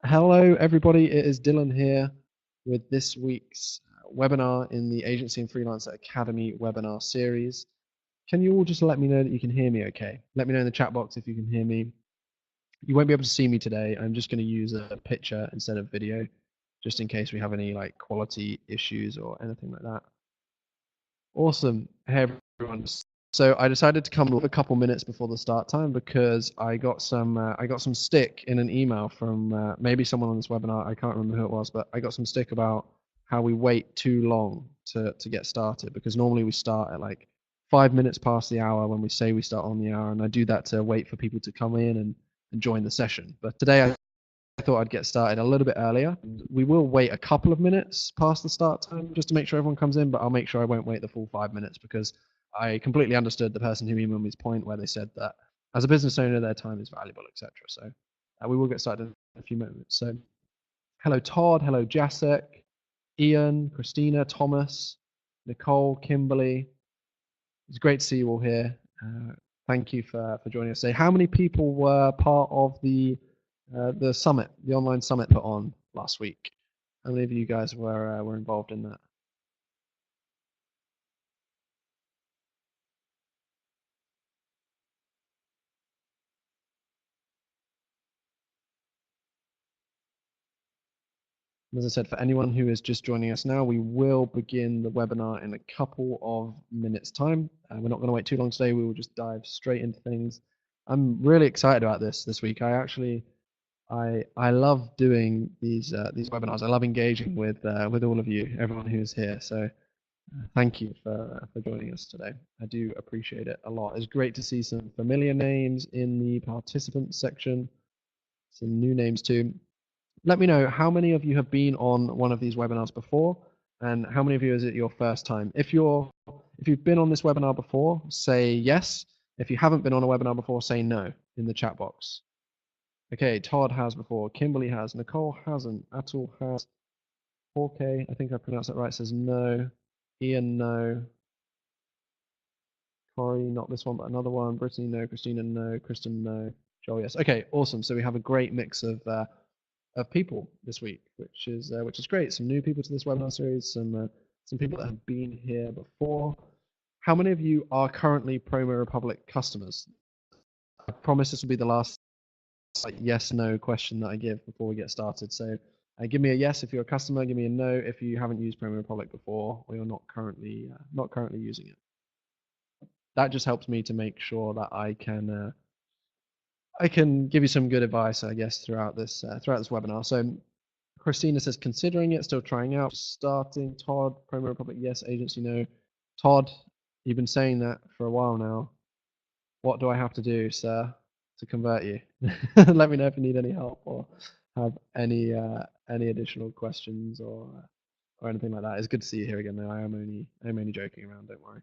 Hello, everybody. It is Dylan here with this week's webinar in the Agency and Freelancer Academy webinar series. Can you all just let me know that you can hear me okay? Let me know in the chat box if you can hear me. You won't be able to see me today. I'm just going to use a picture instead of video, just in case we have any quality issues or anything like that. Awesome. Hey everyone. So I decided to come a couple minutes before the start time because I got some stick in an email from maybe someone on this webinar. I can't remember who it was, but I got some stick about how we wait too long to get started, because normally we start at like 5 minutes past the hour when we say we start on the hour, and I do that to wait for people to come in and join the session. But today I thought I'd get started a little bit earlier. We will wait a couple of minutes past the start time just to make sure everyone comes in, but I'll make sure I won't wait the full 5 minutes, because I completely understood the person who emailed me's point where they said that as a business owner, their time is valuable, etc. So we will get started in a few moments. So hello, Todd. Hello, Jacek, Ian, Christina, Thomas, Nicole, Kimberly. It's great to see you all here. Thank you for joining us today. How many people were part of the summit, the online summit put on last week? How many of you guys were involved in that? As I said, for anyone who is just joining us now, we will begin the webinar in a couple of minutes' time. We're not going to wait too long today. We will just dive straight into things. I'm really excited about this week. I love doing these webinars. I love engaging with all of you, everyone who is here. So thank you for joining us today. I do appreciate it a lot. It's great to see some familiar names in the participants section, some new names too. Let me know how many of you have been on one of these webinars before, and how many of you is it your first time. If you've been on this webinar before, say yes. If you haven't been on a webinar before, say no in the chat box. Okay, Todd has before, Kimberly has, Nicole hasn't, Atul has, Jorge, I think I pronounced that right, says no, Ian no, Corey, not this one, but another one, Brittany no, Christina no, Kristen no, Joel yes. Okay, awesome. So we have a great mix of people this week, which is great. Some new people to this webinar series, some people that have been here before. How many of you are currently Promo Republic customers? I promise this will be the last yes no question that I give before we get started. So give me a yes if you're a customer, give me a no if you haven't used Promo Republic before or you're not currently using it. That just helps me to make sure that I can give you some good advice, I guess, throughout this webinar. So Christina says, considering it, still trying out, starting. Todd, Promo Republic, yes. Agency, no. Todd, you've been saying that for a while now. What do I have to do, sir, to convert you? Let me know if you need any help or have any additional questions or anything like that. It's good to see you here again, though. I'm only joking around. Don't worry.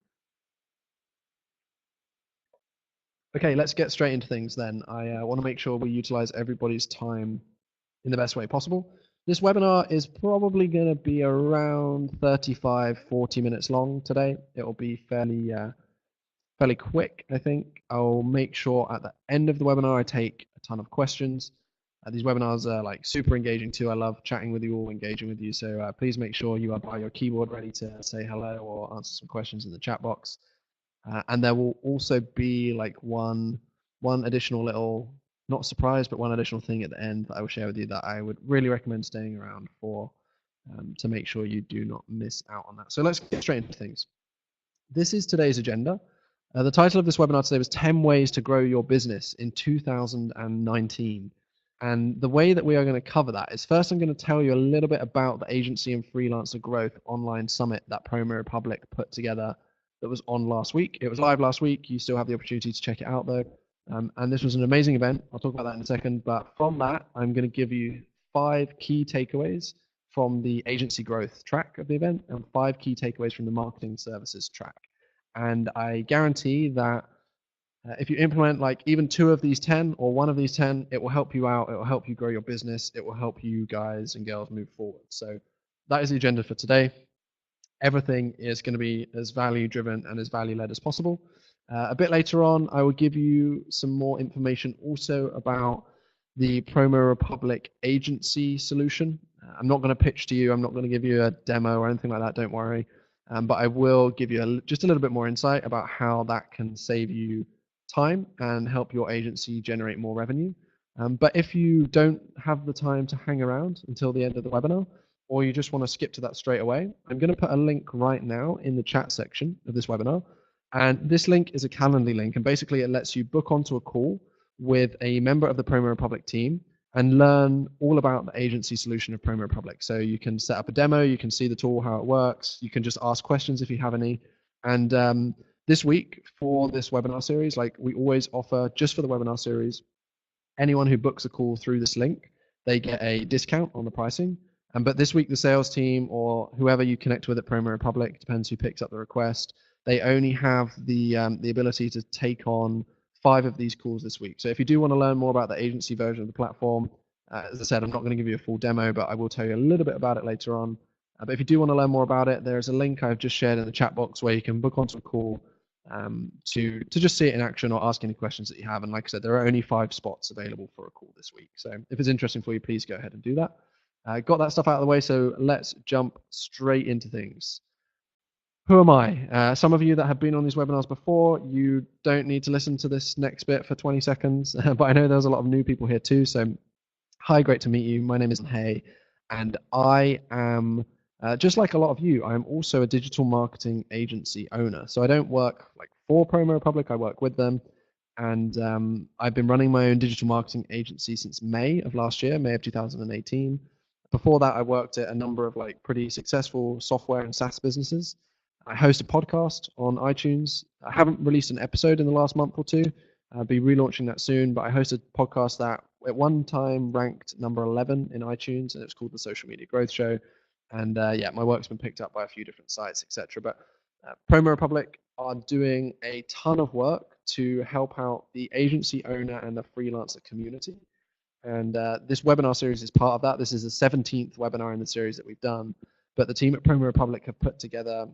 Okay, let's get straight into things then. I want to make sure we utilize everybody's time in the best way possible. This webinar is probably going to be around 35, 40 minutes long today. It will be fairly quick, I think. I'll make sure at the end of the webinar I take a ton of questions. These webinars are like super engaging too. I love chatting with you all, engaging with you. So please make sure you are by your keyboard ready to say hello or answer some questions in the chat box. And there will also be like one additional little, not surprise, but one additional thing at the end that I will share with you that I would really recommend staying around for, to make sure you do not miss out on that. So let's get straight into things. This is today's agenda. The title of this webinar today was 10 Ways to Grow Your Business in 2019. And the way that we are going to cover that is, first I'm going to tell you a little bit about the Agency and Freelancer Growth Online Summit that Promo Republic put together that was on last week. It was live last week. You still have the opportunity to check it out though. And this was an amazing event. I'll talk about that in a second. But from that, I'm going to give you 5 key takeaways from the agency growth track of the event and 5 key takeaways from the marketing services track. And I guarantee that if you implement like even 2 of these 10 or 1 of these 10, it will help you out. It will help you grow your business. It will help you guys and girls move forward. So that is the agenda for today. Everything is going to be as value driven and as value led as possible. A bit later on, I will give you some more information also about the Promo Republic agency solution. I'm not going to pitch to you. I'm not going to give you a demo or anything like that. Don't worry. But I will give you just a little bit more insight about how that can save you time and help your agency generate more revenue. But if you don't have the time to hang around until the end of the webinar, or you just want to skip to that straight away, I'm going to put a link right now in the chat section of this webinar. And this link is a Calendly link, and basically it lets you book onto a call with a member of the Promo Republic team and learn all about the agency solution of Promo Republic. So you can set up a demo, you can see the tool, how it works, you can just ask questions if you have any. And this week for this webinar series, like we always offer just for the webinar series, anyone who books a call through this link, they get a discount on the pricing. But this week, the sales team or whoever you connect with at Promo Republic, depends who picks up the request, they only have the ability to take on 5 of these calls this week. So if you do want to learn more about the agency version of the platform, as I said, I'm not going to give you a full demo, but I will tell you a little bit about it later on. But if you do want to learn more about it, there's a link I've just shared in the chat box where you can book onto a call to just see it in action or ask any questions that you have. And like I said, there are only 5 spots available for a call this week. So if it's interesting for you, please go ahead and do that. Got that stuff out of the way, so let's jump straight into things. Who am I? Some of you that have been on these webinars before, you don't need to listen to this next bit for 20 seconds, but I know there's a lot of new people here too. So hi, great to meet you. My name is Hey, and I am, just like a lot of you, I'm also a digital marketing agency owner. So I don't work like for Promo Republic, I work with them. And I've been running my own digital marketing agency since May of last year, May of 2018. Before that, I worked at a number of like pretty successful software and SaaS businesses. I host a podcast on iTunes. I haven't released an episode in the last month or two. I'll be relaunching that soon, but I host a podcast that at one time ranked number 11 in iTunes, and it's called The Social Media Growth Show. And yeah, my work's been picked up by a few different sites, etc. But Promo Republic are doing a ton of work to help out the agency owner and the freelancer community. And this webinar series is part of that. This is the 17th webinar in the series that we've done. But the team at Promo Republic have put together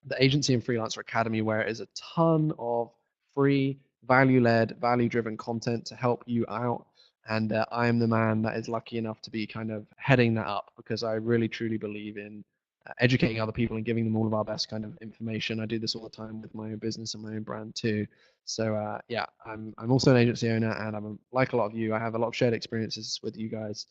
the Agency and Freelancer Academy, where it is a ton of free, value-led, value-driven content to help you out. And I am the man that is lucky enough to be kind of heading that up, because I really, truly believe in educating other people and giving them all of our best kind of information. I do this all the time with my own business and my own brand too. So yeah, I'm also an agency owner, and I'm like a lot of you. I have a lot of shared experiences with you guys.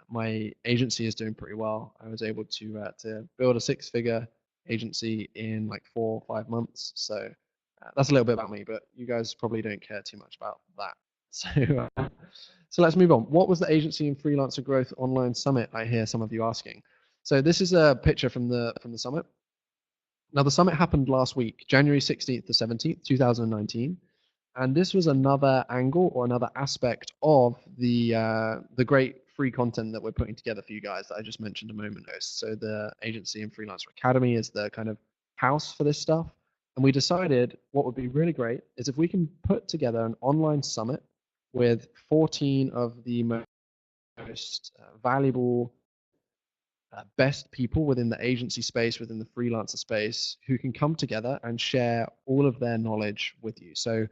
My agency is doing pretty well. I was able to build a 6-figure agency in like 4 or 5 months. So that's a little bit about me, but you guys probably don't care too much about that. So let's move on. What was the Agency and Freelancer Growth Online Summit? I hear some of you asking. So this is a picture from the summit. Now the summit happened last week, January 16th to 17th, 2019. And this was another angle or another aspect of the great free content that we're putting together for you guys that I just mentioned a moment ago. So the Agency and Freelancer Academy is the kind of house for this stuff. And we decided what would be really great is if we can put together an online summit with 14 of the most valuable, best people within the agency space, within the freelancer space, who can come together and share all of their knowledge with you. So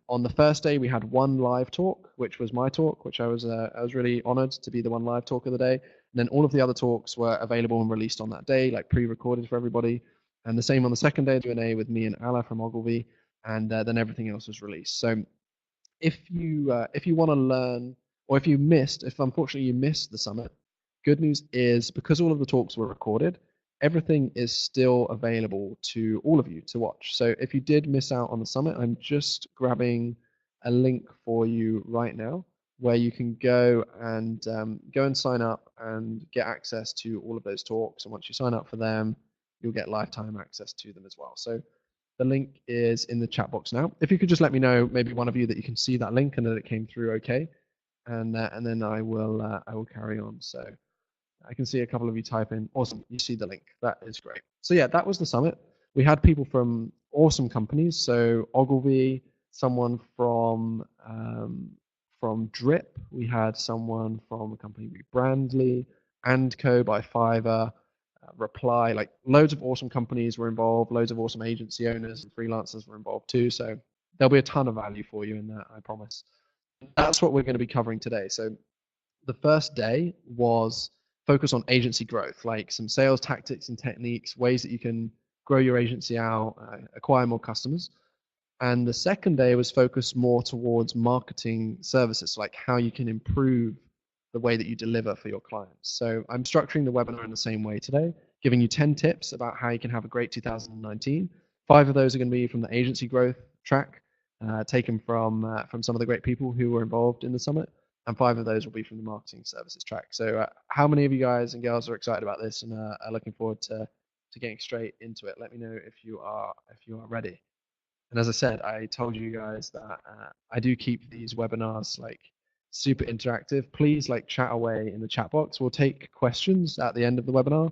on the first day, we had one live talk, which was my talk, which I was really honored to be the one live talk of the day. And then all of the other talks were available and released on that day, like pre-recorded for everybody. And the same on the second day, Q&A with me and Ala from Ogilvy, and then everything else was released. So if you want to learn, or if unfortunately you missed the summit, good news is because all of the talks were recorded, everything is still available to all of you to watch. So if you did miss out on the summit, I'm just grabbing a link for you right now where you can go and sign up and get access to all of those talks. And once you sign up for them, you'll get lifetime access to them as well. So the link is in the chat box now. If you could just let me know, maybe one of you, that you can see that link and that it came through okay, and then I will carry on. So I can see a couple of you type in. Awesome, you see the link. That is great. So yeah, that was the summit. We had people from awesome companies. So Ogilvy, someone from Drip. We had someone from a company Brandly, Andco by Fiverr. Reply. Like loads of awesome companies were involved, loads of awesome agency owners and freelancers were involved too. So there'll be a ton of value for you in that, I promise. That's what we're going to be covering today. So the first day was focus on agency growth, like some sales tactics and techniques, ways that you can grow your agency out, acquire more customers. And the second day was focused more towards marketing services, like how you can improve the way that you deliver for your clients. So I'm structuring the webinar in the same way today, giving you 10 tips about how you can have a great 2019. 5 of those are going to be from the agency growth track, taken from some of the great people who were involved in the summit, and 5 of those will be from the marketing services track. So how many of you guys and girls are excited about this and are looking forward to getting straight into it? Let me know if you are ready. And as I said, I told you guys that I do keep these webinars like super interactive. Please like chat away in the chat box. We'll take questions at the end of the webinar,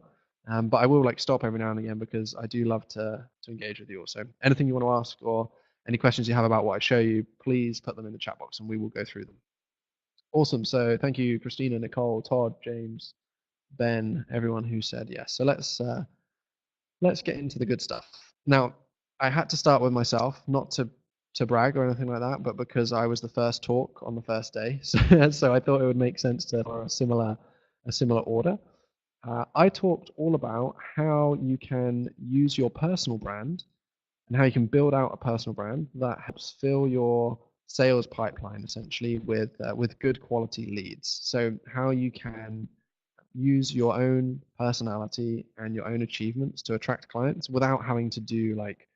but I will like stop every now and again because I do love to engage with you also. Anything you want to ask or any questions you have about what I show you, please put them in the chat box and we will go through them. Awesome. So thank you, Christina, Nicole, Todd, James, Ben, everyone who said yes. So let's get into the good stuff. Now, I had to start with myself, not to brag or anything like that, but because I was the first talk on the first day, so I thought it would make sense to follow a similar order. I talked all about how you can use your personal brand and how you can build out a personal brand that helps fill your sales pipeline essentially with good quality leads. So how you can use your own personality and your own achievements to attract clients without having to do like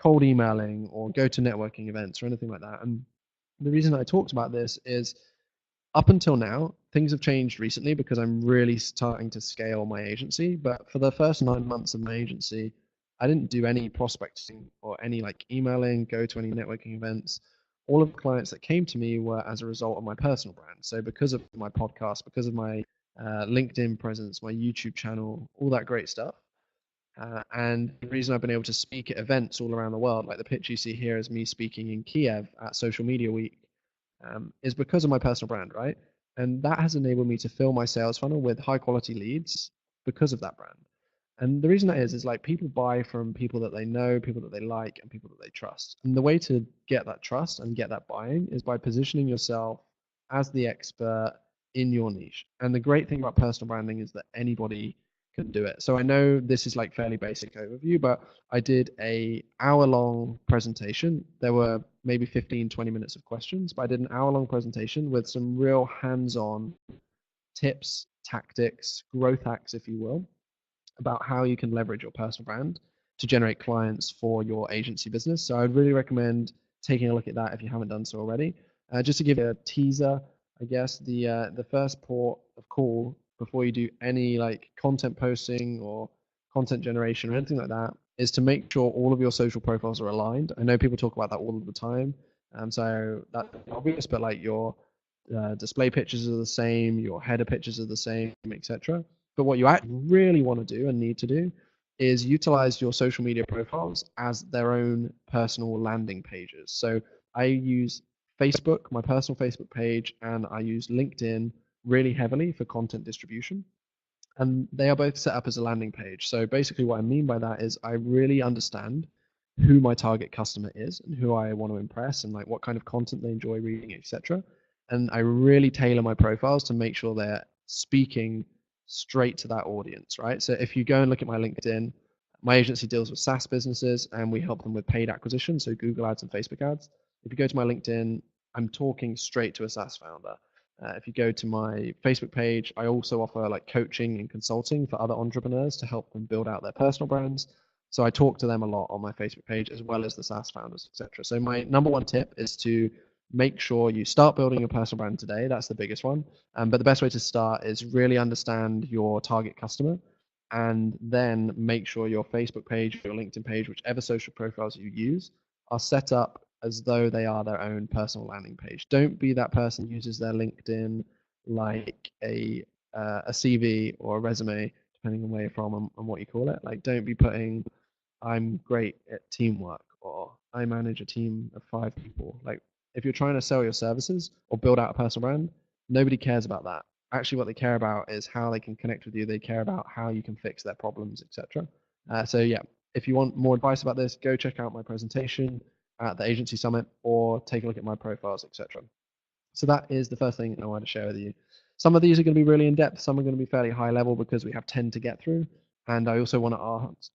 cold emailing or go to networking events or anything like that. And the reason I talked about this is up until now, things have changed recently because I'm really starting to scale my agency. But for the first 9 months of my agency, I didn't do any prospecting or any like emailing, go to any networking events. All of the clients that came to me were as a result of my personal brand. So because of my podcast, because of my LinkedIn presence, my YouTube channel, all that great stuff. And the reason I've been able to speak at events all around the world, like the picture you see here is me speaking in Kiev at Social Media Week, is because of my personal brand, right? And that has enabled me to fill my sales funnel with high quality leads because of that brand. And the reason that is like people buy from people that they know, people that they like, and people that they trust. And the way to get that trust and get that buying is by positioning yourself as the expert in your niche. And the great thing about personal branding is that anybody can do it. So I know this is like fairly basic overview, but I did a hour-long presentation. There were maybe 15, 20 minutes of questions, but I did an hour-long presentation with some real hands-on tips, tactics, growth hacks, if you will, about how you can leverage your personal brand to generate clients for your agency business. So I'd really recommend taking a look at that if you haven't done so already. Just to give you a teaser, I guess the first port of call before you do any like content posting or content generation or anything like that is to make sure all of your social profiles are aligned. I know people talk about that all of the time, so that's obvious, but like your display pictures are the same, your header pictures are the same, etc. But what you actually really want to do and need to do is utilize your social media profiles as their own personal landing pages. So I use Facebook, my personal Facebook page, and I use LinkedIn really heavily for content distribution. And they are both set up as a landing page. So basically what I mean by that is I really understand who my target customer is and who I want to impress and like what kind of content they enjoy reading, etc. And I really tailor my profiles to make sure they're speaking straight to that audience, right? So if you go and look at my LinkedIn, my agency deals with SaaS businesses and we help them with paid acquisition, so Google ads and Facebook ads. If you go to my LinkedIn, I'm talking straight to a SaaS founder. If you go to my Facebook page, I also offer like coaching and consulting for other entrepreneurs to help them build out their personal brands. So I talk to them a lot on my Facebook page as well as the SaaS founders, etc. So my number one tip is to make sure you start building a personal brand today. That's the biggest one. But the best way to start is really understand your target customer and then make sure your Facebook page, your LinkedIn page, whichever social profiles you use, are set up as though they are their own personal landing page. Don't be that person who uses their LinkedIn like a CV or a resume, depending on where you're from and what you call it. Like, don't be putting, I'm great at teamwork or I manage a team of 5 people. Like, if you're trying to sell your services or build out a personal brand, nobody cares about that. actually what they care about is how they can connect with you. They care about how you can fix their problems, etc. So yeah, if you want more advice about this, go check out my presentation at the agency summit or take a look at my profiles, etc. So that is the first thing I wanted to share with you. Some of these are going to be really in depth. Some are going to be fairly high level because we have 10 to get through. And I also want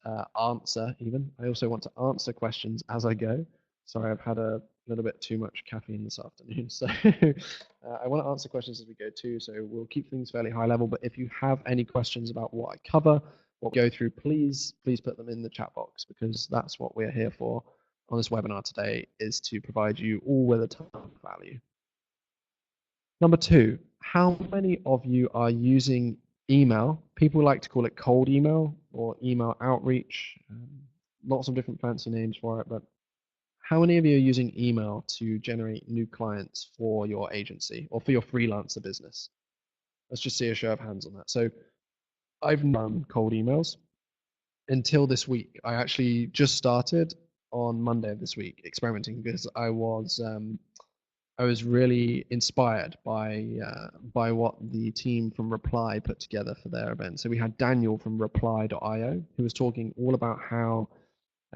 to answer even. I also want to answer questions as I go. Sorry, I've had a little bit too much caffeine this afternoon. So I want to answer questions as we go too. So we'll keep things fairly high level. But if you have any questions about what I cover, what we go through, please put them in the chat box, because that's what we're here for on this webinar today, is to provide you all with a ton of value. Number two, how many of you are using email? People like to call it cold email or email outreach. Lots of different fancy names for it, but how many of you are using email to generate new clients for your agency or for your freelancer business? Let's just see a show of hands on that. So I've done cold emails until this week. I actually just started on Monday of this week experimenting because I was really inspired by what the team from Reply put together for their event. So we had Daniel from Reply.io, who was talking all about how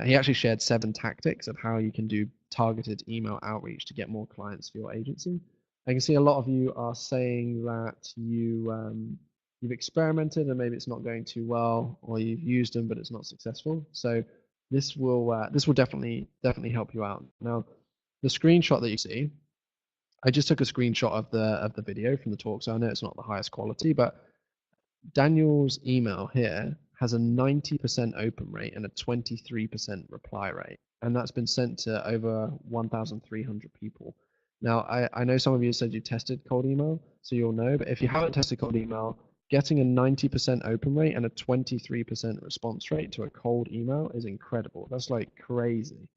he actually shared 7 tactics of how you can do targeted email outreach to get more clients for your agency. I can see a lot of you are saying that you've experimented and maybe it's not going too well, or you've used them but it's not successful. So this will definitely help you out. Now, the screenshot that you see, I just took a screenshot of the video from the talk, so I know it's not the highest quality, but Daniel's email here has a 90% open rate and a 23% reply rate, and that's been sent to over 1,300 people. Now, I know some of you said you tested cold email, so you'll know, but if you haven't tested cold email, getting a 90% open rate and a 23% response rate to a cold email is incredible. That's like crazy.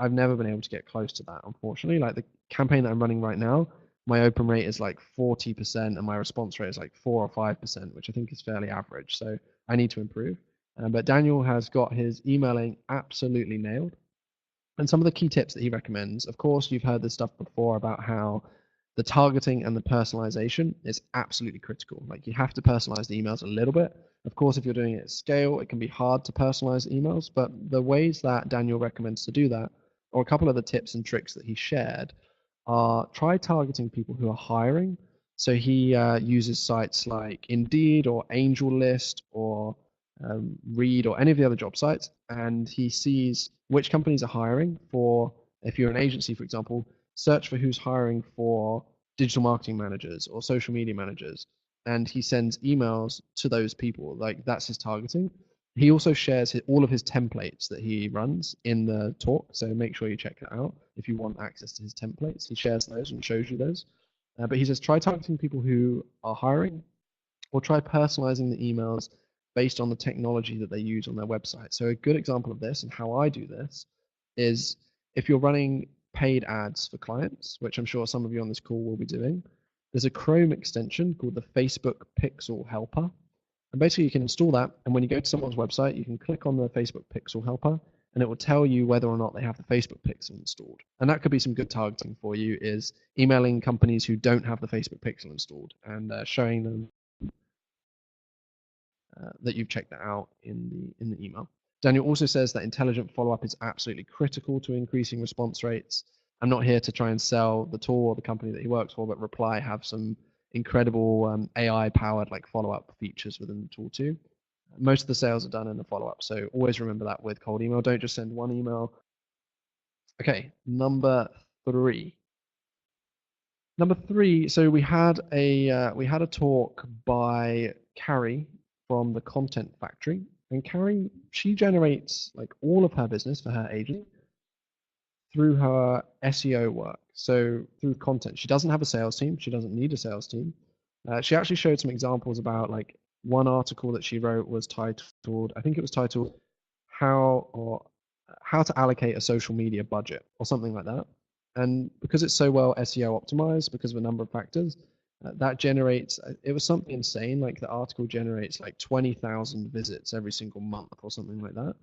I've never been able to get close to that, unfortunately. Like the campaign that I'm running right now, my open rate is like 40% and my response rate is like 4 or 5%, which I think is fairly average. So I need to improve. But Daniel has got his emailing absolutely nailed. And some of the key tips that he recommends, of course, you've heard this stuff before about how the targeting and the personalization is absolutely critical. Like you have to personalize the emails a little bit. Of course, if you're doing it at scale, it can be hard to personalize emails, but the ways that Daniel recommends to do that, or a couple of the tips and tricks that he shared, are try targeting people who are hiring. So he uses sites like Indeed or AngelList or Read or any of the other job sites, and he sees which companies are hiring for, if you're an agency, for example, search for who's hiring for digital marketing managers or social media managers, and he sends emails to those people. Like that's his targeting. He also shares all of his templates that he runs in the talk, so make sure you check that out if you want access to his templates. He shares those and shows you those. But he says try targeting people who are hiring, or try personalizing the emails based on the technology that they use on their website. So a good example of this and how I do this is if you're running paid ads for clients, which I'm sure some of you on this call will be doing, there's a Chrome extension called the Facebook Pixel Helper. And basically you can install that, and when you go to someone's website, you can click on the Facebook Pixel Helper, and it will tell you whether or not they have the Facebook Pixel installed. And that could be some good targeting for you, is emailing companies who don't have the Facebook Pixel installed and showing them that you've checked that out in the email. Daniel also says that intelligent follow-up is absolutely critical to increasing response rates. I'm not here to try and sell the tool or the company that he works for, but Reply have some incredible AI-powered like follow-up features within the tool too. Most of the sales are done in the follow-up, so always remember that with cold email. Don't just send one email. Okay, number 3. Number 3. So we had a talk by Carrie from the Content Factory, and Carrie, she generates like all of her business for her agency through her SEO work. So through content, she doesn't have a sales team. She doesn't need a sales team. She actually showed some examples about like one article that she wrote was titled, I think it was titled how to allocate a social media budget or something like that. And because it's so well SEO optimized because of a number of factors, that generates, it was something insane, like the article generates like 20,000 visits every single month or something like that.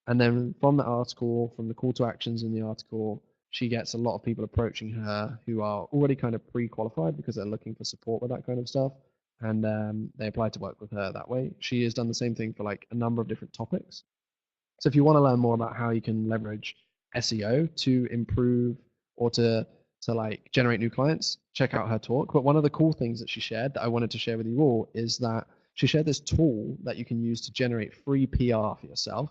And then from the article, from the call to actions in the article, she gets a lot of people approaching her who are already kind of pre-qualified because they're looking for support with that kind of stuff. and they applied to work with her that way. She has done the same thing for like a number of different topics. So if you want to learn more about how you can leverage SEO to improve or to like generate new clients, check out her talk. But one of the cool things that she shared that I wanted to share with you all is that she shared this tool that you can use to generate free PR for yourself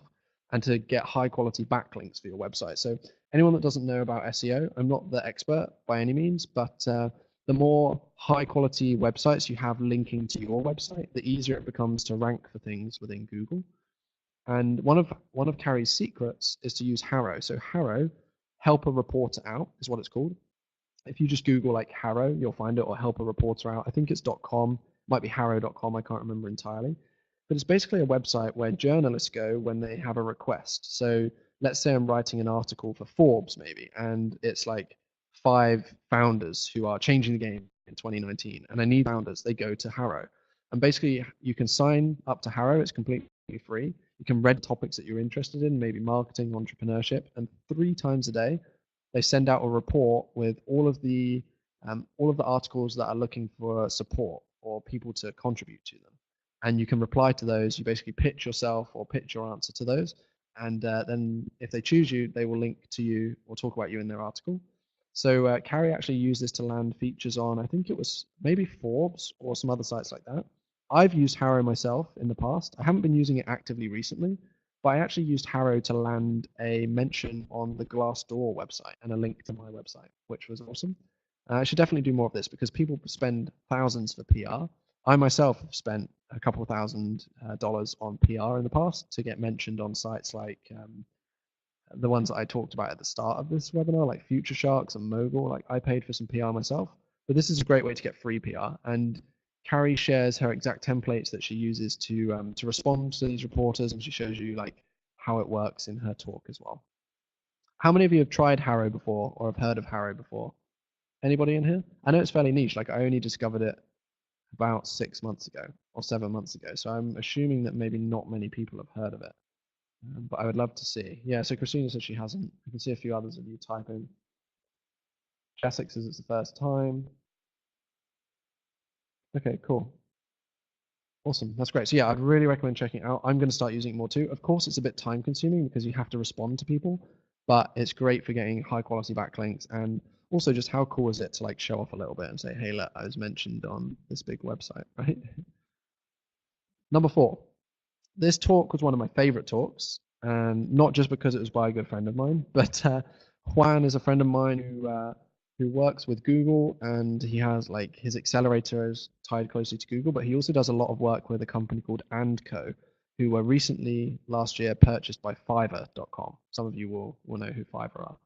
and to get high quality backlinks for your website. So anyone that doesn't know about SEO, I'm not the expert by any means, but the more high quality websites you have linking to your website, the easier it becomes to rank for things within Google. And one of Carrie's secrets is to use Harrow. So Harrow, help a reporter out is what it's called. If you just Google like Harrow, you'll find it, or help a reporter out. I think it's .com, might be harrow.com, I can't remember entirely. But it's basically a website where journalists go when they have a request. So let's say I'm writing an article for Forbes maybe, and it's like 5 founders who are changing the game in 2019, and I need founders. They go to Harrow. And basically you can sign up to Harrow, it's completely free. You can read topics that you're interested in, maybe marketing, entrepreneurship, and 3 times a day they send out a report with all of the articles that are looking for support or people to contribute to them. And you can reply to those. You basically pitch yourself or pitch your answer to those. And then if they choose you, they will link to you or talk about you in their article. So Carrie actually used this to land features on, I think it was maybe Forbes or some other sites like that. I've used Harrow myself in the past. I haven't been using it actively recently, but I actually used Harrow to land a mention on the Glassdoor website and a link to my website, which was awesome. I should definitely do more of this because people spend thousands for PR. I myself have spent a couple of $1,000 on PR in the past to get mentioned on sites like the ones that I talked about at the start of this webinar, like Future Sharks and Mogul. Like I paid for some PR myself, but this is a great way to get free PR. And Carrie shares her exact templates that she uses to respond to these reporters, and she shows you like how it works in her talk as well. How many of you have tried Harrow before or have heard of Harrow before? Anybody in here? I know it's fairly niche. Like I only discovered it about 6 months ago or 7 months ago, so I'm assuming that maybe not many people have heard of it. But I would love to see. Yeah, so Christina says she hasn't. I can see a few others of you type in. Jessica says it's the first time. Okay, cool. Awesome. That's great. So yeah, I'd really recommend checking it out. I'm going to start using it more too. Of course, it's a bit time consuming because you have to respond to people, but it's great for getting high quality backlinks. And also just how cool is it to like show off a little bit and say, hey, look, I was mentioned on this big website, right? Number 4. This talk was one of my favorite talks, and not just because it was by a good friend of mine, but Juan is a friend of mine who works with Google, and he has like his accelerator is tied closely to Google, but he also does a lot of work with a company called &Co, who were recently last year purchased by Fiverr.com. Some of you will know who Fiverr are.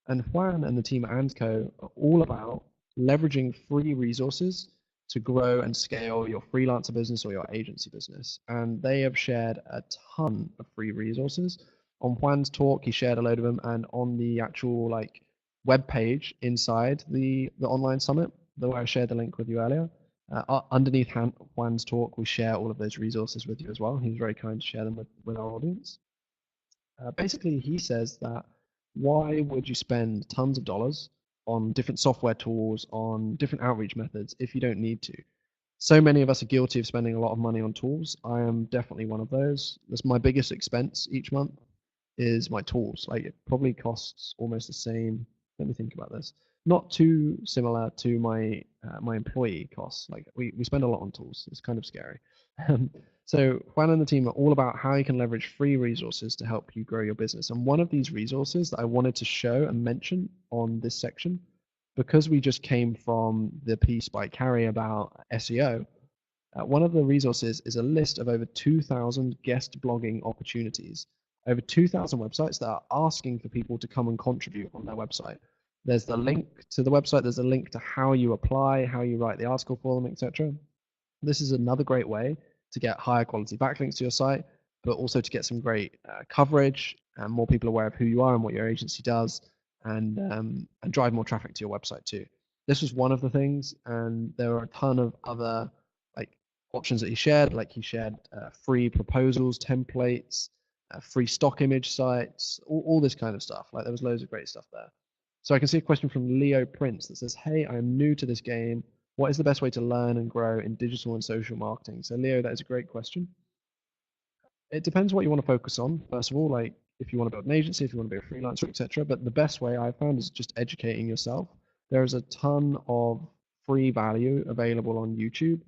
And Juan and the team at &Co are all about leveraging free resources to grow and scale your freelancer business or your agency business. And they have shared a ton of free resources. On Juan's talk, he shared a load of them, and on the actual like web page inside the online summit, the way I shared the link with you earlier, underneath Juan's talk, we share all of those resources with you as well. He's very kind to share them with our audience. Basically, he says that why would you spend tons of dollars on different software tools, on different outreach methods if you don't need to? So many of us are guilty of spending a lot of money on tools. I am definitely one of those. That's my biggest expense each month is my tools. Like it probably costs almost the same. Let me think about this. Not too similar to my my employee costs. Like we spend a lot on tools. It's kind of scary. So Juan and the team are all about how you can leverage free resources to help you grow your business. And one of these resources that I wanted to show and mention on this section, because we just came from the piece by Carrie about SEO, one of the resources is a list of over 2,000 guest blogging opportunities, over 2,000 websites that are asking for people to come and contribute on their website. There's the link to the website, there's a link to how you apply, how you write the article for them, etc. This is another great way to get higher quality backlinks to your site, but also to get some great coverage and more people aware of who you are and what your agency does, and drive more traffic to your website too. This was one of the things, and there are a ton of other like options that he shared. Like he shared free proposals, templates, free stock image sites, all this kind of stuff. Like there was loads of great stuff there. So I can see a question from Leo Prince that says, hey, I'm new to this game. What is the best way to learn and grow in digital and social marketing? So Leo, that is a great question. It depends what you want to focus on. First of all, like if you want to build an agency, if you want to be a freelancer, etc. But the best way I've found is just educating yourself. There's a ton of free value available on YouTube.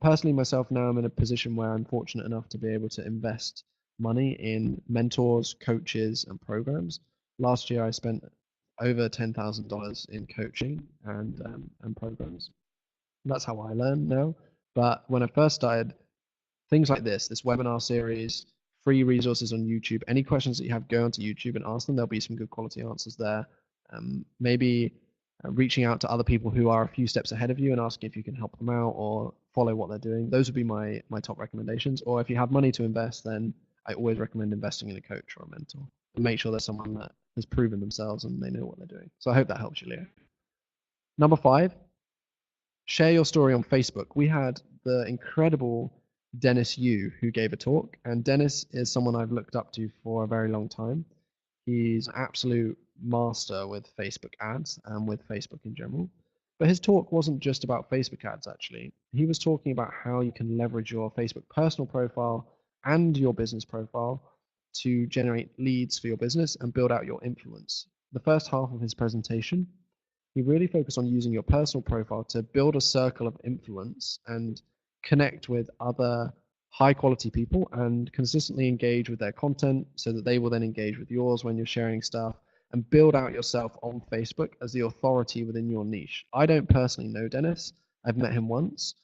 Personally, myself now, I'm in a position where I'm fortunate enough to be able to invest money in mentors, coaches, and programs. Last year, I spent over $10,000 in coaching and programs. That's how I learn now. But when I first started, things like this webinar series, free resources on YouTube. Any questions that you have, go onto YouTube and ask them. There'll be some good quality answers there. Maybe reaching out to other people who are a few steps ahead of you and asking if you can help them out or follow what they're doing. Those would be my top recommendations. Or if you have money to invest, then I always recommend investing in a coach or a mentor. And make sure there's someone that has proven themselves and they know what they're doing. So I hope that helps you, Leo. Number 5, share your story on Facebook. We had the incredible Dennis Yu who gave a talk, and Dennis is someone I've looked up to for a very long time. He's an absolute master with Facebook ads and with Facebook in general. But his talk wasn't just about Facebook ads, actually. He was talking about how you can leverage your Facebook personal profile and your business profile to generate leads for your business and build out your influence. The first half of his presentation, he really focused on using your personal profile to build a circle of influence and connect with other high quality people and consistently engage with their content so that they will then engage with yours when you're sharing stuff, and build out yourself on Facebook as the authority within your niche. I don't personally know Dennis. I've met him once,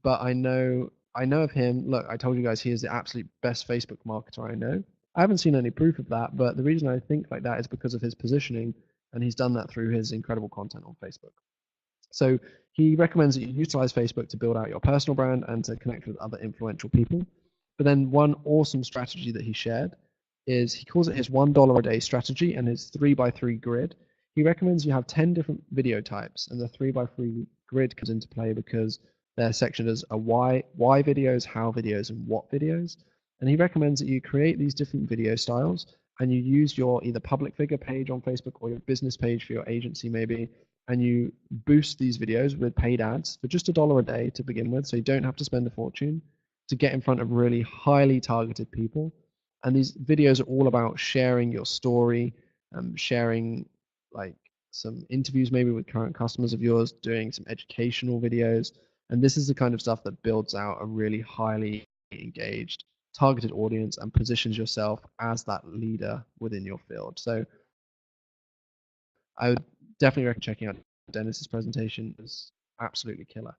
but I know of him. Look, I told you guys he is the absolute best Facebook marketer I know. I haven't seen any proof of that, but the reason I think like that is because of his positioning, and he's done that through his incredible content on Facebook. So he recommends that you utilize Facebook to build out your personal brand and to connect with other influential people. But then one awesome strategy that he shared is he calls it his $1 a day strategy and his 3x3 grid. He recommends you have 10 different video types, and the 3x3 grid comes into play because they're sectioned as a why videos, how videos, and what videos. And he recommends that you create these different video styles and you use your either public figure page on Facebook or your business page for your agency maybe, and you boost these videos with paid ads for just $1 a day to begin with, so you don't have to spend a fortune to get in front of really highly targeted people. And these videos are all about sharing your story, sharing like some interviews maybe with current customers of yours, doing some educational videos. And this is the kind of stuff that builds out a really highly engaged targeted audience and positions yourself as that leader within your field. So I would definitely recommend checking out Dennis's presentation. It's absolutely killer.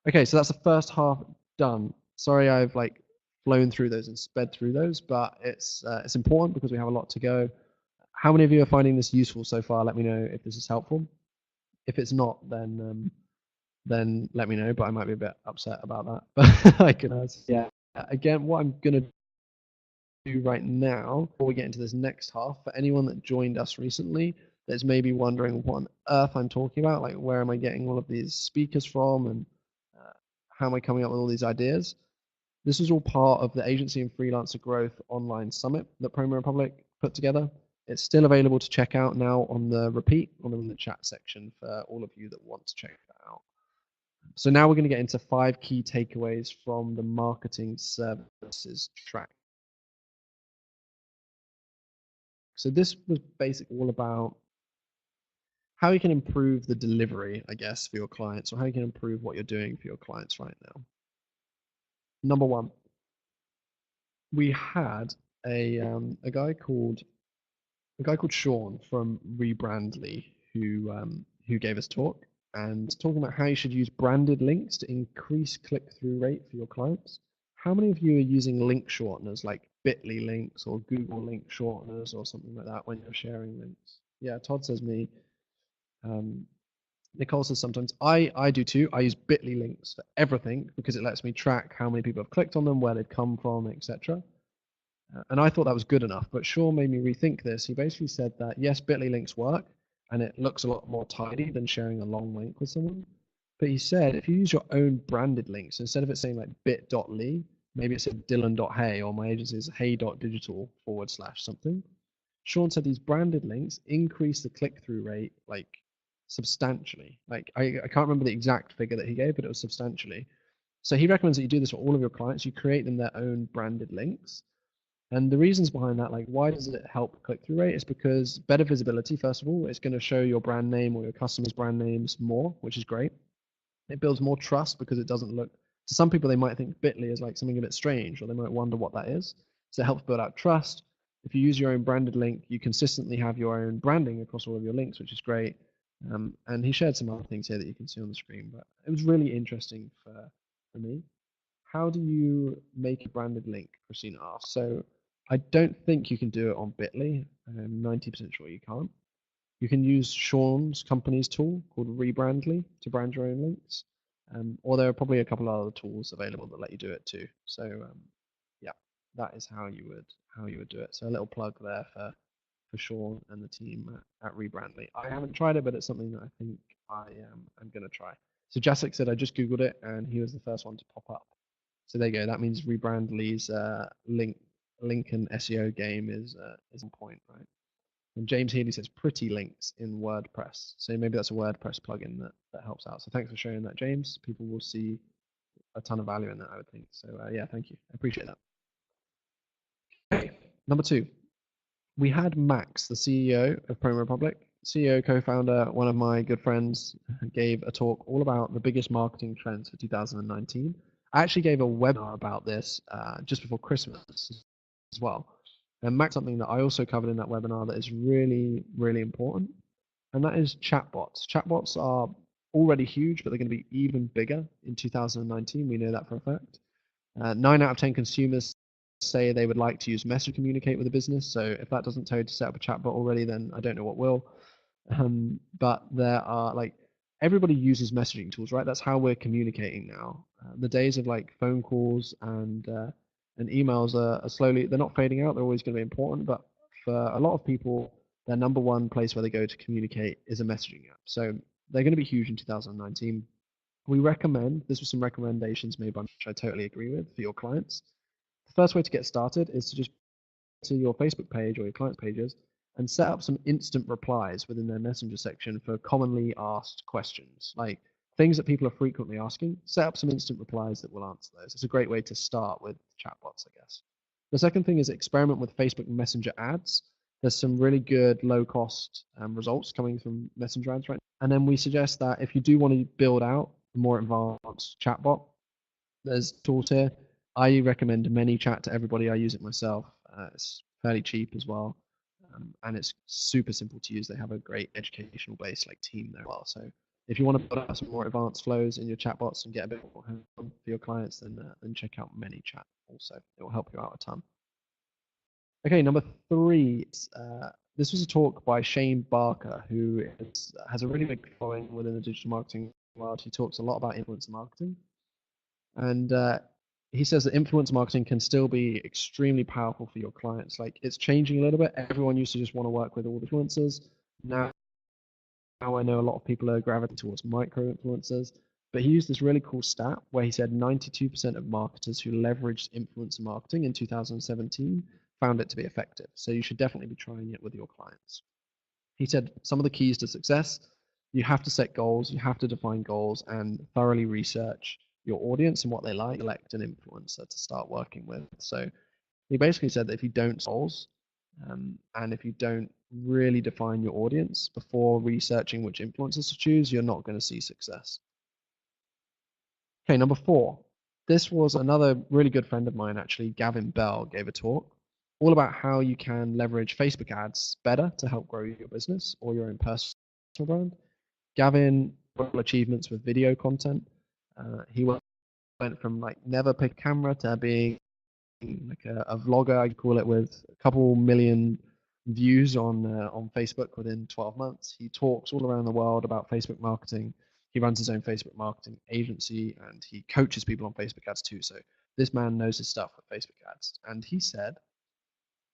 Okay, so that's the first half done. Sorry, I've like flown through those and sped through those, but it's important because we have a lot to go. How many of you are finding this useful so far? Let me know if this is helpful. If it's not, then let me know. But I might be a bit upset about that. But I can, yeah. Again, what I'm gonna do right now before we get into this next half, for anyone that joined us recently that's maybe wondering what on earth I'm talking about, like where am I getting all of these speakers from and how am I coming up with all these ideas? This was all part of the Agency and Freelancer Growth Online Summit that Promo Republic put together. It's still available to check out now on the repeat or in the chat section for all of you that want to check that out. So now we're going to get into 5 key takeaways from the marketing services track. So this was basically all about how you can improve the delivery, I guess, for your clients, or how you can improve what you're doing for your clients right now. Number 1, we had a guy called Sean from Rebrandly who gave us a talk and talking about how you should use branded links to increase click-through rate for your clients. How many of you are using link shorteners like Bitly links or Google link shorteners or something like that when you're sharing links? Yeah, Todd says me. Nicole says sometimes. I do too. I use Bitly links for everything because it lets me track how many people have clicked on them, where they've come from, etc. And I thought that was good enough, but Shaw made me rethink this. He basically said that yes, Bitly links work, and it looks a lot more tidy than sharing a long link with someone. But he said if you use your own branded links, instead of it saying like bit.ly, maybe it said dylan.hey, or my agency is hey.digital / something. Sean said these branded links increase the click-through rate like substantially. Like I can't remember the exact figure that he gave, but it was substantially. So he recommends that you do this for all of your clients. You create them their own branded links. And the reasons behind that, like why does it help click-through rate, is because better visibility, first of all, it's going to show your brand name or your customers' brand names more, which is great. It builds more trust because it doesn't look, to some people, they might think Bitly is like something a bit strange, or they might wonder what that is. So it helps build out trust. If you use your own branded link, you consistently have your own branding across all of your links, which is great. And he shared some other things here that you can see on the screen, but it was really interesting for me. How do you make a branded link? Christina asked. So I don't think you can do it on Bitly. I'm 90% sure you can't. You can use Sean's company's tool called Rebrandly to brand your own links. Or there are probably a couple of other tools available that let you do it too. So yeah, that is how you would do it. So a little plug there for Sean and the team at Rebrandly. I haven't tried it, but it's something that I think I'm going to try. So Jacek said I just Googled it and he was the first one to pop up. So there you go. That means Rebrandly's link and SEO game is on point, right? And James Healy says pretty links in WordPress. So maybe that's a WordPress plugin that helps out. So thanks for sharing that, James. People will see a ton of value in that, I would think. So yeah, thank you. I appreciate that. Okay, number 2. We had Max, the CEO of Promo Republic, CEO, co-founder, one of my good friends, gave a talk all about the biggest marketing trends for 2019. I actually gave a webinar about this just before Christmas as well. And Max, something that I also covered in that webinar that is really, really important, and that is chatbots. Chatbots are already huge, but they're going to be even bigger in 2019. We know that for a fact. 9 out of 10 consumers say they would like to use Message to communicate with a business. So if that doesn't tell you to set up a chatbot already, then I don't know what will. But there are like everybody uses messaging tools, right? That's how we're communicating now. The days of like phone calls and emails are slowly, they're not fading out. They're always going to be important, but for a lot of people, their number one place where they go to communicate is a messaging app. So they're going to be huge in 2019. We recommend, this was some recommendations made by me, which I totally agree with for your clients. The first way to get started is to just to your Facebook page or your clients' pages and set up some instant replies within their messenger section for commonly asked questions, like things that people are frequently asking. Set up some instant replies that will answer those. It's a great way to start with chatbots, I guess. The second thing is experiment with Facebook Messenger ads. There's some really good low-cost results coming from Messenger ads right now. And then we suggest that if you do want to build out a more advanced chatbot, there's tools here. I recommend ManyChat to everybody. I use it myself. It's fairly cheap as well, and it's super simple to use. They have a great educational base like team there as well. So if you want to build out some more advanced flows in your chatbots and get a bit more hands-on for your clients, then check out ManyChat also. It will help you out a ton. Okay, number 3. This was a talk by Shane Barker, who has a really big following within the digital marketing world. He talks a lot about influencer marketing. And he says that influencer marketing can still be extremely powerful for your clients. Like it's changing a little bit. Everyone used to just want to work with all the influencers. Now I know a lot of people are gravitating towards micro influencers. But he used this really cool stat where he said 92% of marketers who leveraged influencer marketing in 2017 found it to be effective. So you should definitely be trying it with your clients. He said some of the keys to success: you have to set goals, you have to define goals, and thoroughly research your audience and what they like. Select an influencer to start working with. So he basically said that if you don't goals, and if you don't really define your audience before researching which influencers to choose, you're not going to see success. Okay, number 4. This was another really good friend of mine, actually, Gavin Bell, gave a talk all about how you can leverage Facebook ads better to help grow your business or your own personal brand. Gavin got achievements with video content. He went from like never pick a camera to being like a vlogger, I'd call it, with a couple million views on Facebook within 12 months. He talks all around the world about Facebook marketing. He runs his own Facebook marketing agency and he coaches people on Facebook ads too. So this man knows his stuff with Facebook ads. And he said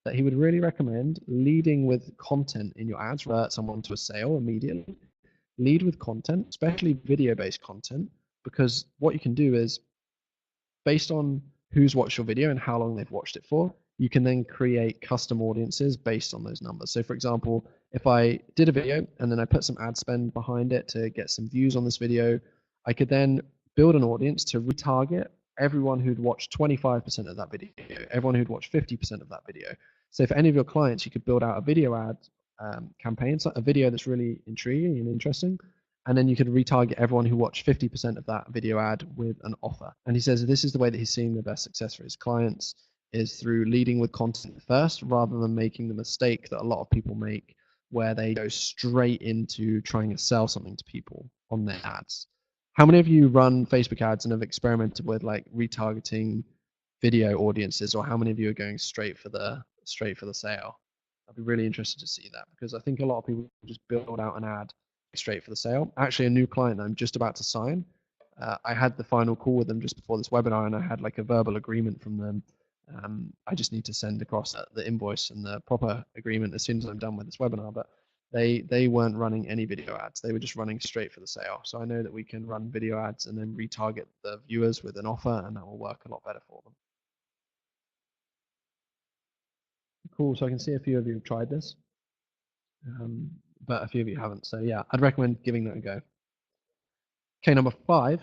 that he would really recommend leading with content in your ads, revert someone to a sale immediately. Lead with content, especially video-based content, because what you can do is, based on who's watched your video and how long they've watched it for, you can then create custom audiences based on those numbers. So for example, if I did a video and then I put some ad spend behind it to get some views on this video, I could then build an audience to retarget everyone who'd watched 25% of that video, everyone who'd watched 50% of that video. So for any of your clients, you could build out a video ad campaign, so a video that's really intriguing and interesting, and then you could retarget everyone who watched 50% of that video ad with an offer. And he says this is the way that he's seeing the best success for his clients, is through leading with content first rather than making the mistake that a lot of people make where they go straight into trying to sell something to people on their ads. How many of you run Facebook ads and have experimented with like retargeting video audiences, or how many of you are going straight for the sale? I'd be really interested to see that, because I think a lot of people just build out an ad straight for the sale. Actually, a new client that I'm just about to sign, I had the final call with them just before this webinar, and I had like a verbal agreement from them. I just need to send across the invoice and the proper agreement as soon as I'm done with this webinar. But they weren't running any video ads. They were just running straight for the sale. So I know that we can run video ads and then retarget the viewers with an offer, and that will work a lot better for them. Cool. So I can see a few of you have tried this, but a few of you haven't. So yeah, I'd recommend giving that a go. Okay, number 5.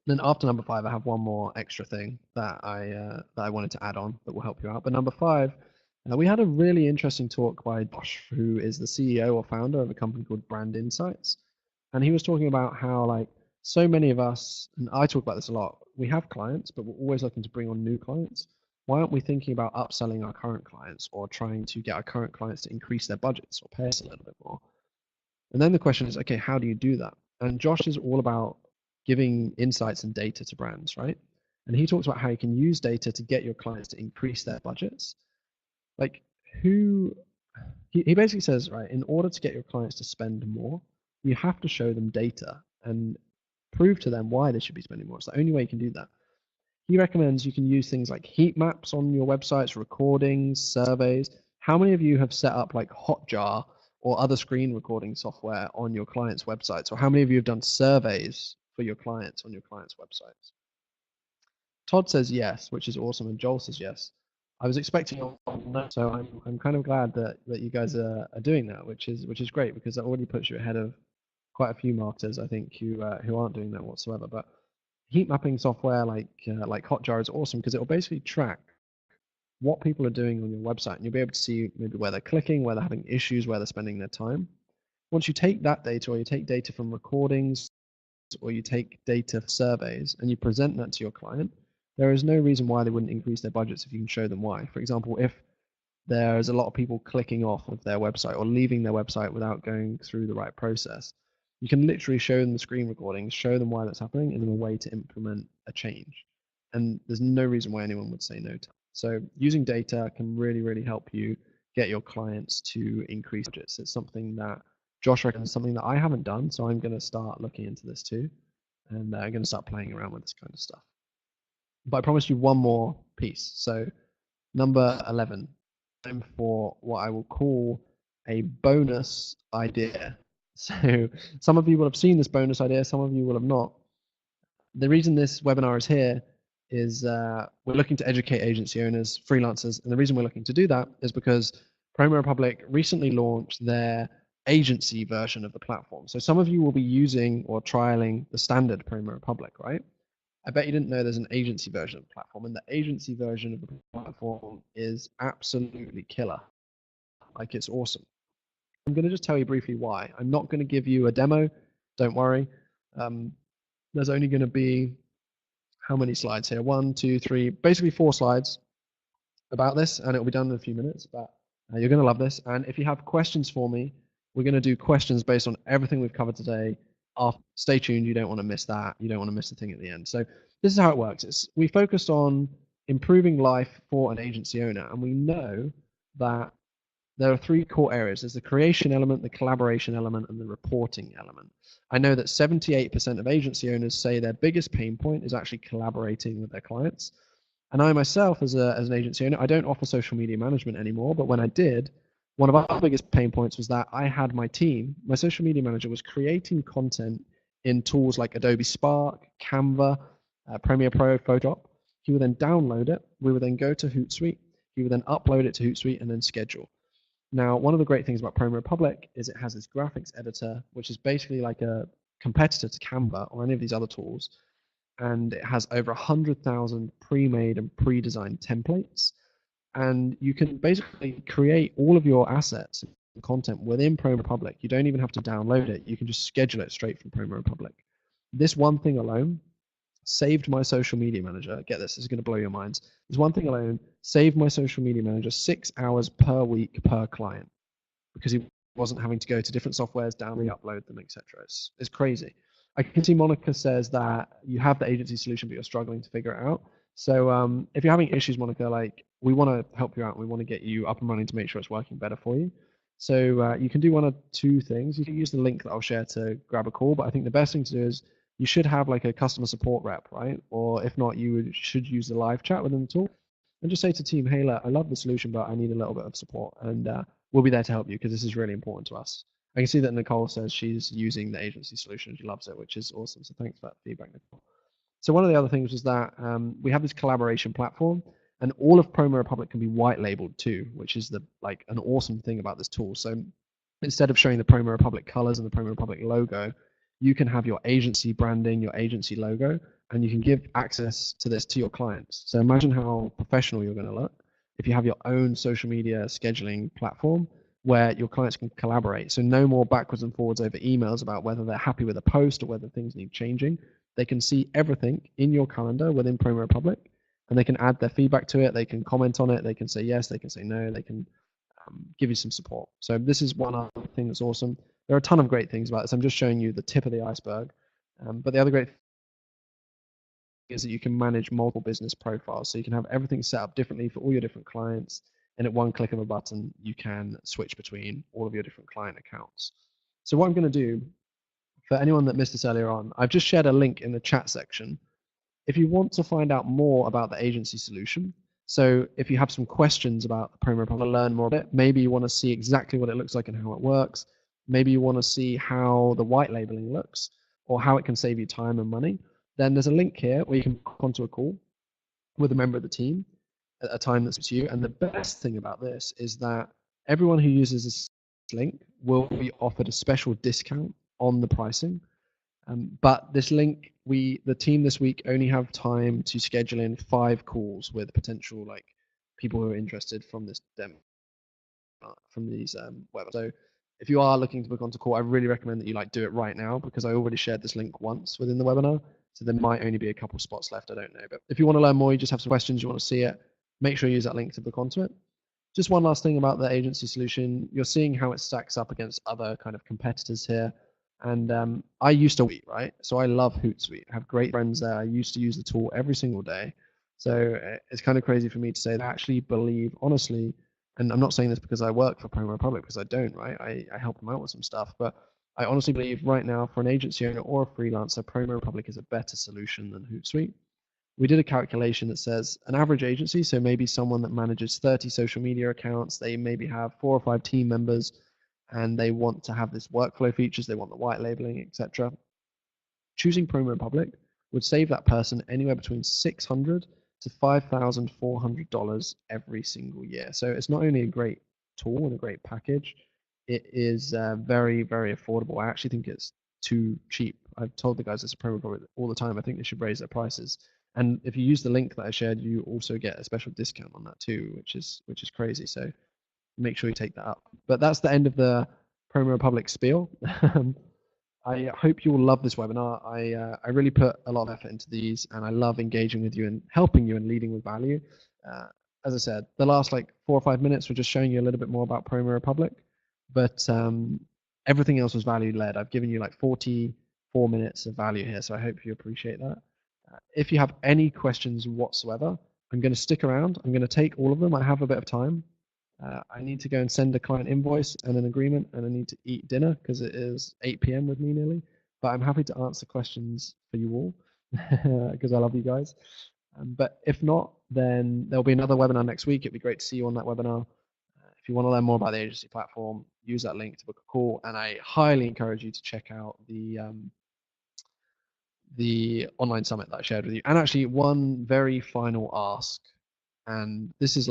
Then after number 5, I have one more extra thing that I wanted to add on that will help you out. But number 5, we had a really interesting talk by Josh, who is the CEO or founder of a company called Brand Insights, and he was talking about how like so many of us, and I talk about this a lot, we have clients, but we're always looking to bring on new clients. Why aren't we thinking about upselling our current clients or trying to get our current clients to increase their budgets or pay us a little bit more? And then the question is, okay, how do you do that? And Josh is all about giving insights and data to brands, right? And he talks about how you can use data to get your clients to increase their budgets. Like he basically says, right, in order to get your clients to spend more, you have to show them data and prove to them why they should be spending more. It's the only way you can do that. He recommends you can use things like heat maps on your websites, recordings, surveys. How many of you have set up like Hotjar or other screen recording software on your clients' websites? Or how many of you have done surveys for your clients on your clients' websites? Todd says yes, which is awesome, and Joel says yes. I was expecting no, so I'm kind of glad that you guys are doing that, which is great, because that already puts you ahead of quite a few marketers, I think, who aren't doing that whatsoever. But heat mapping software like Hotjar is awesome, because it will basically track what people are doing on your website, and you'll be able to see maybe where they're clicking, where they're having issues, where they're spending their time. Once you take that data, or you take data from recordings, or you take data surveys, and you present that to your client, there is no reason why they wouldn't increase their budgets if you can show them why. For example, if there's a lot of people clicking off of their website or leaving their website without going through the right process, you can literally show them the screen recordings, show them why that's happening, and then a way to implement a change. And there's no reason why anyone would say no to it. So using data can really, really help you get your clients to increase budgets. It's something that Josh reckons, something that I haven't done, so I'm going to start looking into this too, and I'm going to start playing around with this kind of stuff. But I promised you one more piece. So number 11, time for what I will call a bonus idea. So some of you will have seen this bonus idea, some of you will have not. The reason this webinar is here is we're looking to educate agency owners, freelancers, and the reason we're looking to do that is because Promo Republic recently launched their agency version of the platform. So some of you will be using or trialing the standard Promo Republic, right? I bet you didn't know there's an agency version of the platform, and the agency version of the platform is absolutely killer. Like, it's awesome. I'm going to just tell you briefly why. I'm not going to give you a demo, don't worry. There's only going to be, how many slides here? 1, 2, 3, basically 4 slides about this, and it'll be done in a few minutes, but you're going to love this. And if you have questions for me, we're going to do questions based on everything we've covered today. Stay tuned, you don't want to miss that. You don't want to miss the thing at the end. So this is how it works. We focused on improving life for an agency owner, and we know that there are 3 core areas. There's the creation element, the collaboration element, and the reporting element. I know that 78% of agency owners say their biggest pain point is actually collaborating with their clients. And I myself, as an agency owner, I don't offer social media management anymore, but when I did, one of our biggest pain points was that I had my team, my social media manager was creating content in tools like Adobe Spark, Canva, Premiere Pro, Photoshop. He would then download it. We would then go to Hootsuite. You would then upload it to Hootsuite and then schedule. Now, one of the great things about Promo Republic is it has this graphics editor, which is basically like a competitor to Canva or any of these other tools. And it has over 100,000 pre-made and pre-designed templates. And you can basically create all of your assets and content within Promo Republic. You don't even have to download it. You can just schedule it straight from Promo Republic. This one thing alone saved my social media manager. Get this is going to blow your minds. This one thing alone saved my social media manager 6 hours per week per client because he wasn't having to go to different softwares, re-upload them, etc. It's crazy. I can see Monica says that you have the agency solution, but you're struggling to figure it out. So if you're having issues, Monica, like we want to help you out. We want to get you up and running to make sure it's working better for you. So you can do one of two things. You can use the link that I'll share to grab a call, but I think the best thing to do is you should have like a customer support rep, right? Or if not, should use the live chat within the tool and just say to team, hey, look, I love the solution, but I need a little bit of support. And we'll be there to help you because this is really important to us. I can see that Nicole says she's using the agency solution. She loves it, which is awesome. So thanks for that feedback, Nicole. So one of the other things was that we have this collaboration platform, and all of Promo Republic can be white labeled too, which is like an awesome thing about this tool. So instead of showing the Promo Republic colors and the Promo Republic logo, you can have your agency branding, your agency logo, and you can give access to this to your clients. So imagine how professional you're going to look if you have your own social media scheduling platform where your clients can collaborate. So no more backwards and forwards over emails about whether they're happy with a post or whether things need changing. They can see everything in your calendar within Promo Republic, and they can add their feedback to it. They can comment on it. They can say yes. They can say no. They can give you some support. So this is one other thing that's awesome. There are a ton of great things about this. I'm just showing you the tip of the iceberg. But the other great thing is that you can manage multiple business profiles. So you can have everything set up differently for all your different clients. And at one click of a button, you can switch between all of your different client accounts. So what I'm going to do, for anyone that missed this earlier on, I've just shared a link in the chat section. If you want to find out more about the agency solution, so if you have some questions about the Promo Republic, learn more about it, maybe you want to see exactly what it looks like and how it works, maybe you want to see how the white labeling looks or how it can save you time and money, then there's a link here where you can click onto a call with a member of the team at a time that suits you. And the best thing about this is that everyone who uses this link will be offered a special discount on the pricing. But this link, the team this week only have time to schedule in 5 calls with potential like people who are interested from this demo, from these webinars. So if you are looking to book onto call, I really recommend that you do it right now because I already shared this link once within the webinar. So there might only be a couple spots left. I don't know. But if you want to learn more, you just have some questions, you want to see it, make sure you use that link to book onto it. Just one last thing about the agency solution. You're seeing how it stacks up against other kind of competitors here. And I used to Hootsuite, right? So I love Hootsuite. I have great friends there. I used to use the tool every single day. So it's kind of crazy for me to say that I actually believe, honestly, and I'm not saying this because I work for Promo Republic, because I don't, right? I help them out with some stuff, but I honestly believe right now for an agency owner or a freelancer, Promo Republic is a better solution than Hootsuite. We did a calculation that says an average agency, so maybe someone that manages 30 social media accounts, they maybe have 4 or 5 team members, and they want to have this workflow features, they want the white labeling, etc. Choosing Promo Republic would save that person anywhere between $600 to $5,400 every single year. So it's not only a great tool and a great package, it is very, very affordable. I actually think it's too cheap. I've told the guys it's a Promo Republic all the time. I think they should raise their prices. And if you use the link that I shared, you also get a special discount on that too, which is crazy. So make sure you take that up. But that's the end of the Promo Republic spiel. I hope you will love this webinar. I really put a lot of effort into these, and I love engaging with you and helping you and leading with value. As I said, the last 4 or 5 minutes were just showing you a little bit more about Promo Republic, but everything else was value led. I've given you 44 minutes of value here, so I hope you appreciate that. If you have any questions whatsoever, I'm going to stick around. I'm going to take all of them. I have a bit of time. I need to go and send a client invoice and an agreement, and I need to eat dinner because it is 8 p.m. with me nearly. But I'm happy to answer questions for you all because I love you guys. But if not, then there'll be another webinar next week. It'd be great to see you on that webinar. If you want to learn more about the agency platform, use that link to book a call. And I highly encourage you to check out the online summit that I shared with you. And actually, one very final ask, and this is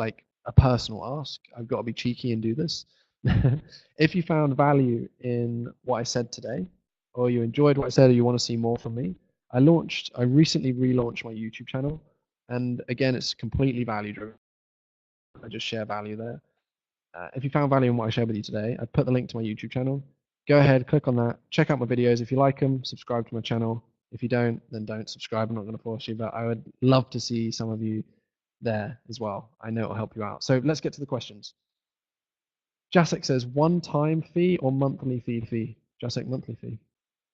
a personal ask. I've got to be cheeky and do this. If you found value in what I said today, or you enjoyed what I said, or you want to see more from me, I recently relaunched my YouTube channel, and again, it's completely value driven. I just share value there. If you found value in what I shared with you today, I put the link to my YouTube channel. Go ahead, click on that, check out my videos. If you like them, subscribe to my channel. If you don't, then don't subscribe. I'm not going to force you, but I would love to see some of you there as well. I know it'll help you out. So let's get to the questions. Jacek says, one-time fee or monthly fee? Jacek, monthly fee.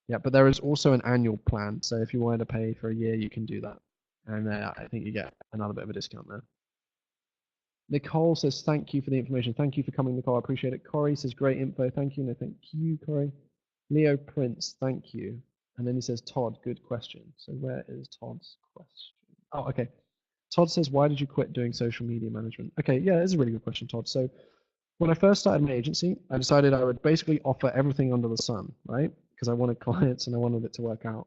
Yeah, but there is also an annual plan. So if you wanted to pay for a year, you can do that. And I think you get another bit of a discount there. Nicole says, thank you for the information. Thank you for coming, Nicole. I appreciate it. Corey says, great info. Thank you. No, thank you, Corey. Leo Prince, thank you. And then he says, Todd, good question. So where is Todd's question? Oh, okay. Todd says, why did you quit doing social media management? Okay, yeah, it's a really good question, Todd. So when I first started my agency, I decided I would basically offer everything under the sun, right? Because I wanted clients and I wanted it to work out.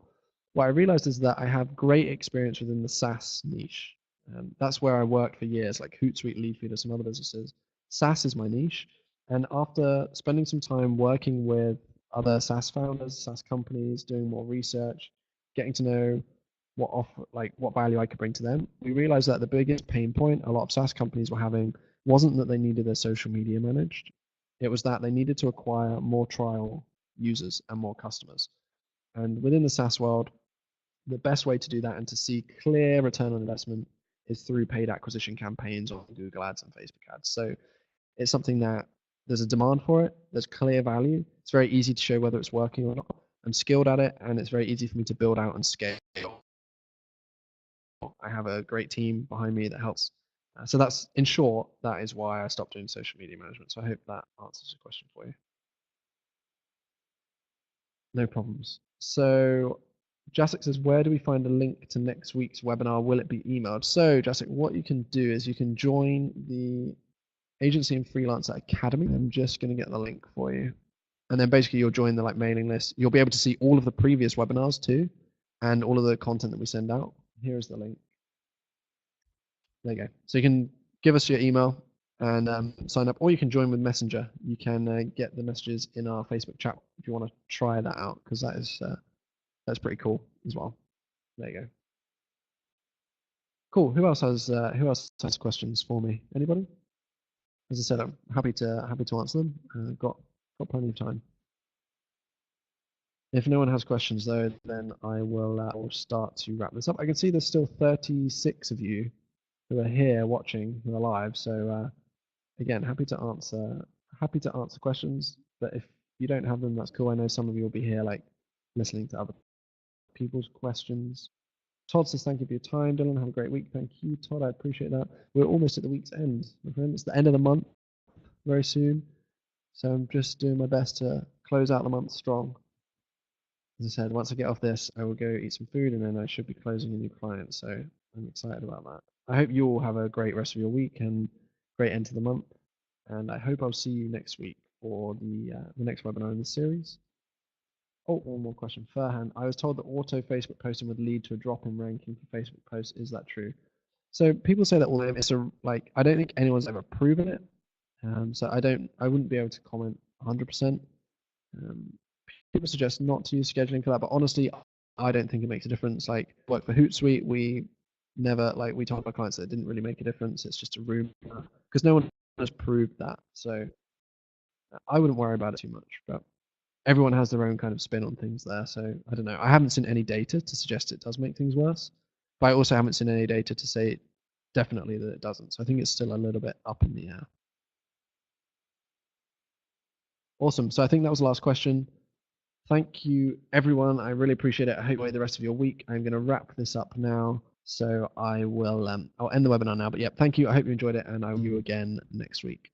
What I realized is that I have great experience within the SaaS niche. That's where I worked for years, like Hootsuite, Leadfeed, some other businesses. SaaS is my niche. And after spending some time working with other SaaS founders, SaaS companies, doing more research, getting to know what value I could bring to them, we realized that the biggest pain point a lot of SaaS companies were having wasn't that they needed their social media managed. It was that they needed to acquire more trial users and more customers. And within the SaaS world, the best way to do that and to see clear return on investment is through paid acquisition campaigns on Google Ads and Facebook Ads. So it's something that there's a demand for it. There's clear value. It's very easy to show whether it's working or not. I'm skilled at it, and it's very easy for me to build out and scale. I have a great team behind me that helps. So that's, in short, that is why I stopped doing social media management. So I hope that answers your question for you. No problems. So Jacek says, where do we find a link to next week's webinar? Will it be emailed? So Jacek, what you can do is you can join the Agency and Freelancer Academy. I'm just going to get the link for you. And then basically you'll join the mailing list. You'll be able to see all of the previous webinars too, and all of the content that we send out. Here's the link. There you go. So you can give us your email and sign up, or you can join with Messenger. You can get the messages in our Facebook chat if you want to try that out, because that's pretty cool as well. There you go. Cool. Who else has questions for me? Anybody? As I said, I'm happy to answer them. Got plenty of time. If no one has questions though, then I will start to wrap this up. I can see there's still 36 of you who are here watching, who are live. So again, happy to answer questions. But if you don't have them, that's cool. I know some of you will be here listening to other people's questions. Todd says, thank you for your time, Dylan. Have a great week. Thank you, Todd. I appreciate that. We're almost at the week's end, my friend. It's the end of the month very soon. So I'm just doing my best to close out the month strong. As I said, once I get off this, I will go eat some food and then I should be closing a new client. So I'm excited about that. I hope you all have a great rest of your week and great end to the month. And I hope I'll see you next week for the next webinar in the series. Oh, one more question. Furhan, I was told that auto Facebook posting would lead to a drop in ranking for Facebook posts. Is that true? So people say that all the time. I don't think anyone's ever proven it. So I wouldn't be able to comment 100%. People suggest not to use scheduling for that, but honestly, I don't think it makes a difference. Like, work for Hootsuite, we never we told our clients that it didn't really make a difference. It's just a rumor because no one has proved that. So I wouldn't worry about it too much. But everyone has their own kind of spin on things there. So I don't know. I haven't seen any data to suggest it does make things worse, but I also haven't seen any data to say definitely that it doesn't. So I think it's still a little bit up in the air. Awesome. So I think that was the last question. Thank you, everyone. I really appreciate it. I hope you enjoy the rest of your week. I'm going to wrap this up now. So I will I'll end the webinar now. But yeah, thank you. I hope you enjoyed it, and I will see you again next week.